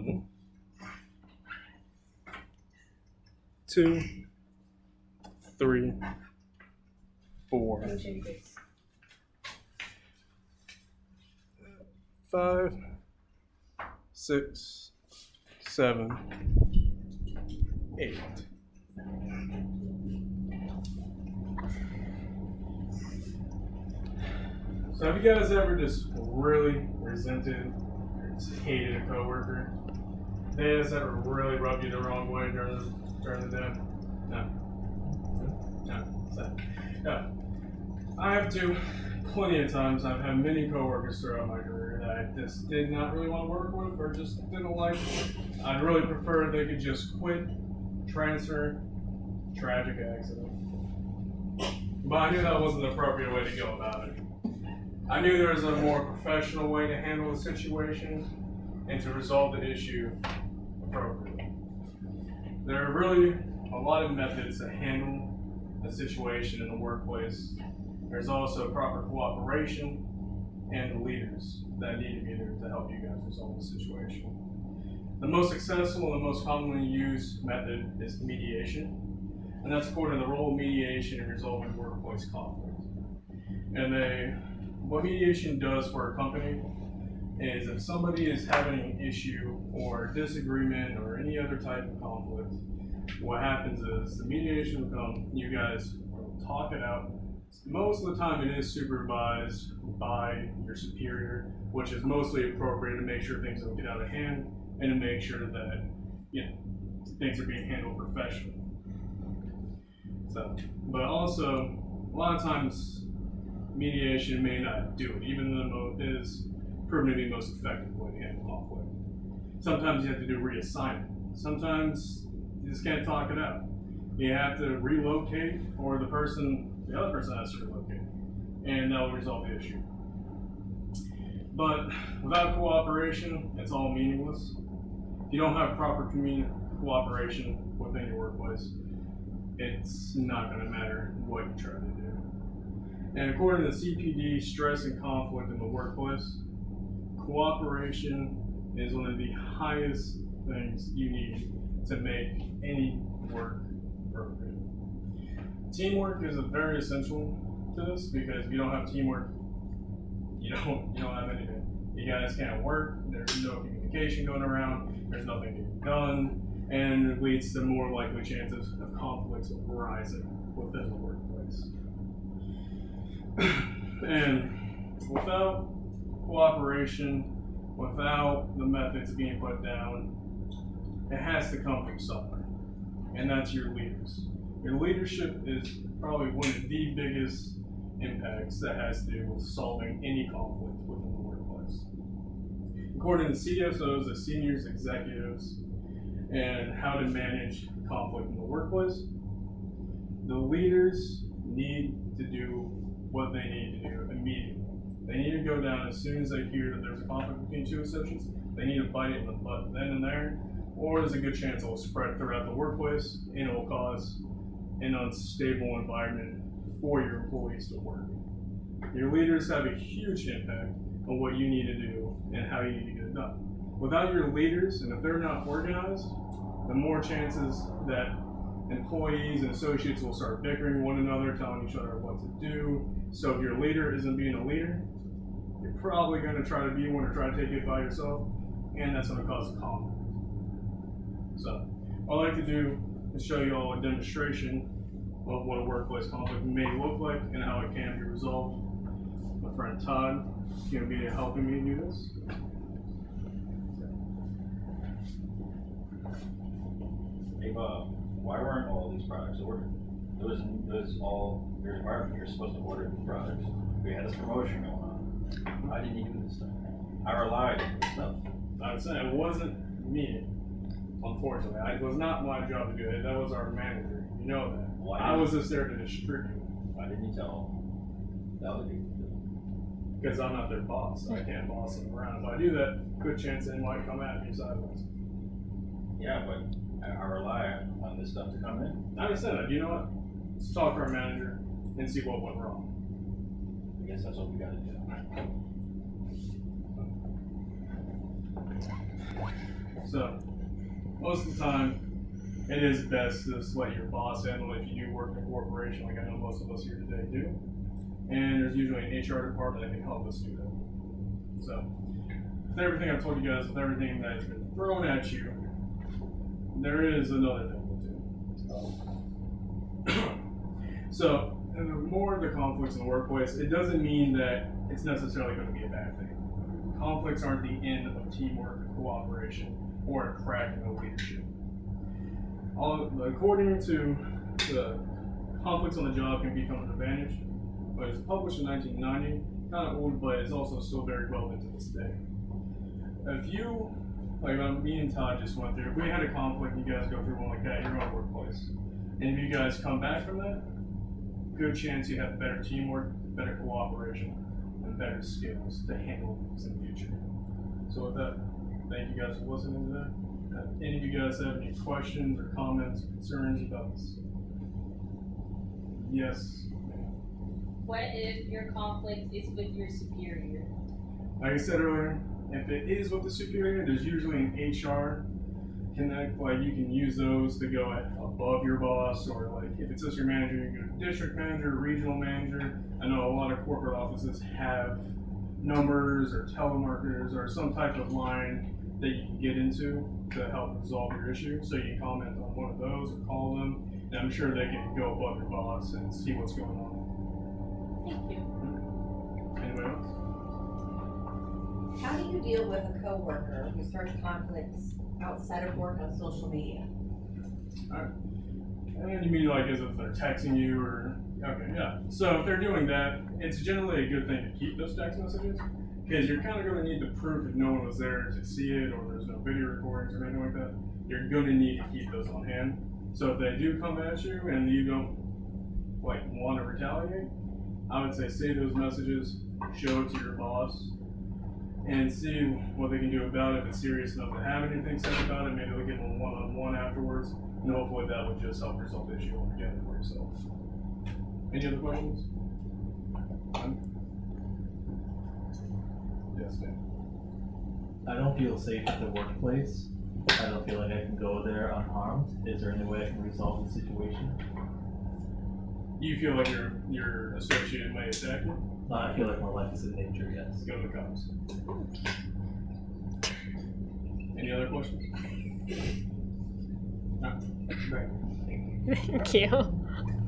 1, 2, 3, 4, 5, 6, 7, 8. So have you guys ever just really resented or just hated a coworker? They just ever really rubbed you the wrong way during the day? No. No. I have too. Plenty of times. I've had many coworkers throughout my career that I just did not really want to work with or just didn't like. I'd really prefer if they could just quit, transfer, tragic accident. But I knew that wasn't the appropriate way to go about it. I knew there was a more professional way to handle the situation and to resolve the issue appropriately. There are really a lot of methods to handle a situation in the workplace. There's also proper cooperation and the leaders that need to be there to help you guys resolve the situation. The most successful and the most commonly used method is mediation, and that's according to the role of mediation in resolving workplace conflict. And what mediation does for a company is if somebody is having an issue or disagreement or any other type of conflict, what happens is the mediation will come, you guys will talk it out. Most of the time it is supervised by your superior, which is mostly appropriate to make sure things don't get out of hand and to make sure that things are being handled professionally. So, but also a lot of times mediation may not do it, even though it is proven to be the most effective way to handle conflict. Sometimes you have to do reassignment. Sometimes you just can't talk it out. You have to relocate, or the other person has to relocate, and that will resolve the issue. But without cooperation, it's all meaningless. If you don't have proper cooperation within your workplace, it's not going to matter what you try to do. And according to CPD, stress and conflict in the workplace, cooperation is one of the highest things you need to make any work appropriate. Teamwork is very essential to this, because if you don't have teamwork, you don't have anything. You guys can't work, there's no communication going around, there's nothing getting done, and it leads to more likely chances of conflicts arising within the workplace. And without cooperation, without the methods being put down, it has to come from somewhere, and that's your leaders. Your leadership is probably one of the biggest impacts that has to do with solving any conflict within the workplace. According to CSOs, the seniors, executives, and how to manage conflict in the workplace, the leaders need to do what they need to do immediately. They need to go down as soon as they hear that there's a conflict between two associates. They need to bite it in the butt then and there, or there's a good chance it will spread throughout the workplace and it will cause an unstable environment for your employees to work. Your leaders have a huge impact on what you need to do and how you need to get it done. Without your leaders, and if they're not organized, the more chances that employees and associates will start bickering one another, telling each other what to do. So if your leader isn't being a leader, you're probably going to try to be one or try to take it by yourself, and that's going to cause a conflict. So all I like to do is show you all a demonstration of what a workplace conflict may look like and how it can be resolved. My friend Todd is going to be helping me do this. Hey Bob, why weren't all these products ordered? It was all your department. You're supposed to order these products. We had this promotion going on. Why didn't you do this stuff? I relied on this stuff. I was saying it wasn't me, unfortunately. It was not my job to do it. That was our manager. You know that. I was just there to distribute. Why didn't you tell the other people to do it? Because I'm not their boss. I can't boss them around. If I do that, good chance they might come at me sideways. Yeah, but I rely on this stuff to come in. I understand that. You know what? Let's talk to our manager and see what went wrong. I guess that's what we got to do. So, most of the time, it is best to just let your boss handle it if you do work in a corporation, like I know most of us here today do. And there's usually an HR department that can help us do that. So, with everything I've told you guys, with everything that has been thrown at you, there is another thing to do. So, and the more the conflicts in the workplace, it doesn't mean that it's necessarily going to be a bad thing. Conflicts aren't the end of teamwork or cooperation or a crack in the leadership. According to the Conflicts on the Job Can Become an Advantage, but it was published in 1990, kind of old, but it's also still very relevant to this day. If you, like me and Todd just went through, if we had a conflict and you guys go through one like that in your own workplace, and if you guys come back from that, good chance you have better teamwork, better cooperation, and better skills to handle things in the future. So with that, thank you guys for listening to that. If any of you guys have any questions or comments, concerns about this? Yes. What if your conflict is with your superior? Like I said earlier, if it is with the superior, there's usually an HR connect. Like you can use those to go above your boss, or like if it's just your manager, you go to district manager, regional manager. I know a lot of corporate offices have numbers or telemarketers or some type of line that you can get into to help resolve your issue. So you can comment on one of those or call them, and I'm sure they can go above your boss and see what's going on. Thank you. Anyone else? How do you deal with a coworker who starts conflicts outside of work on social media? And you mean like as if they're texting you or, okay, yeah. So if they're doing that, it's generally a good thing to keep those text messages because you're kind of going to need to prove that no one was there to see it or there's no video recordings or anything like that. You're going to need to keep those on hand. So if they do come at you and you don't like want to retaliate, I would say save those messages, show it to your boss, and see what they can do about it. If it's serious enough to have anything said about it, maybe they'll get a one-on-one afterwards, and hopefully that would just help resolve the issue altogether for yourself. Any other questions? Yes, Dan. I don't feel safe at the workplace. I don't feel like I can go there unharmed. Is there any way I can resolve the situation? You feel like your associate may attack you? I feel like my life is in danger, yes. Go to the cops. Any other questions? No. Great. Thank you.